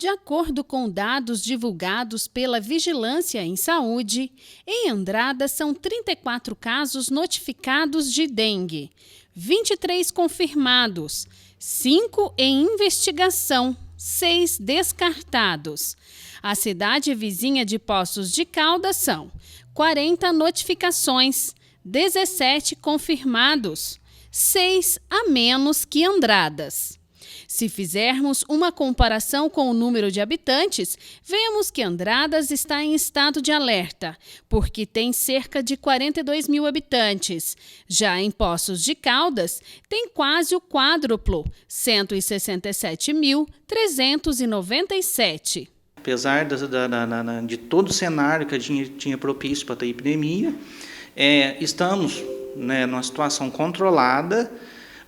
De acordo com dados divulgados pela Vigilância em Saúde, em Andrada são 34 casos notificados de dengue, 23 confirmados, 5 em investigação, 6 descartados. A cidade vizinha de Poços de Caldas são 40 notificações, 17 confirmados, 6 a menos que Andradas. Se fizermos uma comparação com o número de habitantes, vemos que Andradas está em estado de alerta, porque tem cerca de 42 mil habitantes. Já em Poços de Caldas, tem quase o quádruplo, 167.397. Apesar de todo o cenário que a gente tinha propício para ter epidemia, estamos, numa situação controlada,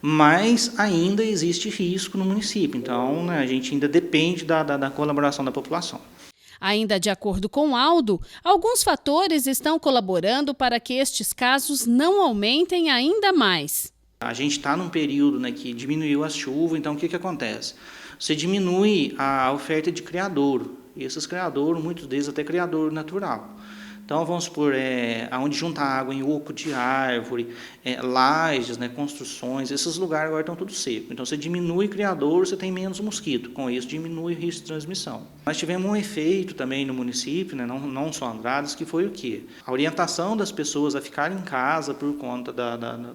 mas ainda existe risco no município. Então, a gente ainda depende da colaboração da população. Ainda de acordo com Aldo, alguns fatores estão colaborando para que estes casos não aumentem ainda mais. A gente está num período que diminuiu a chuva, então o que acontece? Você diminui a oferta de criadouro. E esses criadouros, muitos deles até criadouro natural. Então, vamos supor, onde junta água em oco de árvore, lajes, construções, esses lugares agora estão tudo seco. Então, você diminui criadouro, você tem menos mosquito. Com isso, diminui o risco de transmissão. Nós tivemos um efeito também no município, não só Andradas, que foi o quê? A orientação das pessoas a ficarem em casa por conta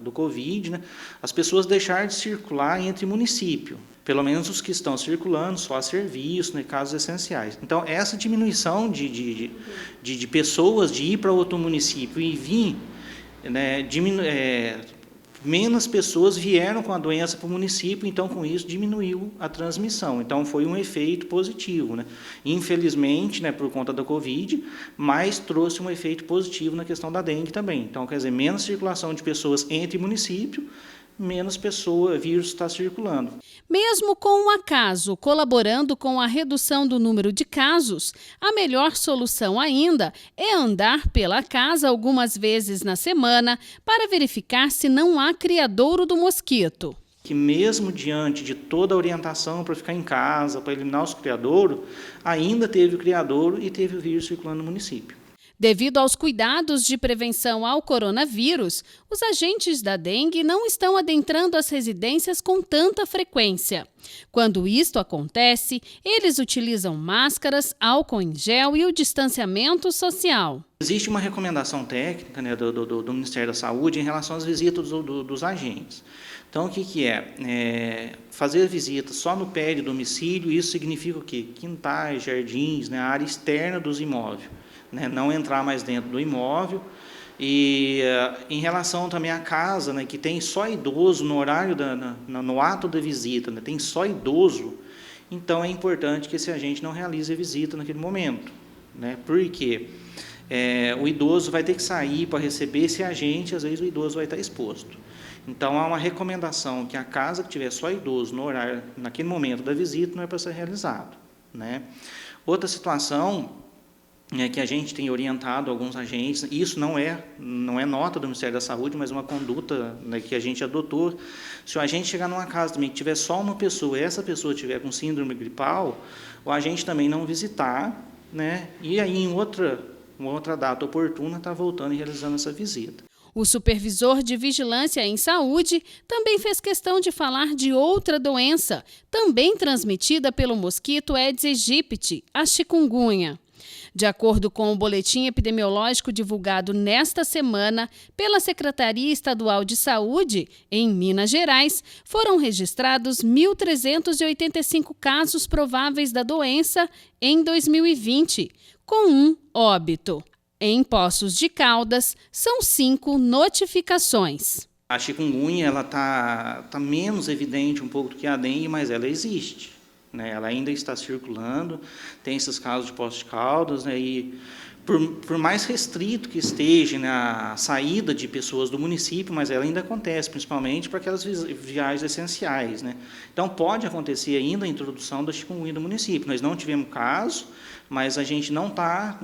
do Covid, as pessoas deixaram de circular entre município. Pelo menos os que estão circulando, só a serviço, casos essenciais. Então, essa diminuição de pessoas de ir para outro município e vir, menos pessoas vieram com a doença para o município, então, com isso, diminuiu a transmissão. Então, foi um efeito positivo. Infelizmente, por conta da Covid, mas trouxe um efeito positivo na questão da dengue também. Então, quer dizer, menos circulação de pessoas entre município, menos vírus está circulando. Mesmo com o acaso colaborando com a redução do número de casos, a melhor solução ainda é andar pela casa algumas vezes na semana para verificar se não há criadouro do mosquito. Que mesmo diante de toda a orientação para ficar em casa, para eliminar os criadouros, ainda teve o criadouro e teve o vírus circulando no município. Devido aos cuidados de prevenção ao coronavírus, os agentes da dengue não estão adentrando as residências com tanta frequência. Quando isto acontece, eles utilizam máscaras, álcool em gel e o distanciamento social. Existe uma recomendação técnica do Ministério da Saúde em relação às visitas dos agentes. Então, o que é? Fazer visita só no pé de domicílio, isso significa o quê? Quintais, jardins, a área externa dos imóveis. Não entrar mais dentro do imóvel. E em relação também à casa, que tem só idoso no horário, no ato da visita, tem só idoso, então é importante que esse agente não realize a visita naquele momento. Porque o idoso vai ter que sair para receber esse agente, às vezes o idoso vai estar exposto. Então, há uma recomendação que a casa que tiver só idoso no horário, naquele momento da visita, não é para ser realizado. Outra situação que a gente tem orientado alguns agentes, isso não é nota do Ministério da Saúde, mas uma conduta que a gente adotou. Se o agente chegar numa casa também que tiver só uma pessoa e essa pessoa tiver com síndrome gripal, o agente também não visitar, e aí em uma outra data oportuna está voltando e realizando essa visita. O supervisor de Vigilância em Saúde também fez questão de falar de outra doença, também transmitida pelo mosquito Aedes aegypti, a chikungunya. De acordo com o boletim epidemiológico divulgado nesta semana pela Secretaria Estadual de Saúde, em Minas Gerais, foram registrados 1.385 casos prováveis da doença em 2020, com 1 óbito. Em Poços de Caldas, são 5 notificações. A chikungunya está menos evidente um pouco do que a dengue, mas ela existe. Ela ainda está circulando, tem esses casos de Poços de Caldas, e por mais restrito que esteja a saída de pessoas do município, mas ela ainda acontece, principalmente para aquelas viagens essenciais. Então, pode acontecer ainda a introdução da chikungunya no município. Nós não tivemos caso, mas a gente não está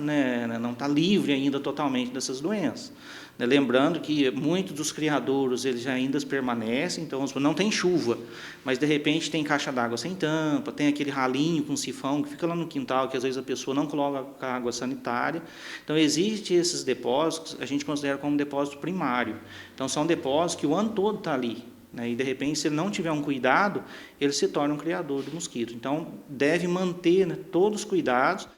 livre ainda totalmente dessas doenças. né? Lembrando que muitos dos criadouros eles ainda permanecem, então não tem chuva, mas de repente tem caixa d'água sem tampa, tem aquele ralinho com sifão que fica lá no quintal, que às vezes a pessoa não coloca a água sanitária. Então, existem esses depósitos, a gente considera como depósito primário. Então, são depósitos que o ano todo está ali, né? E, de repente, se ele não tiver um cuidado, ele se torna um criador do mosquito. Então, deve manter, né, todos os cuidados.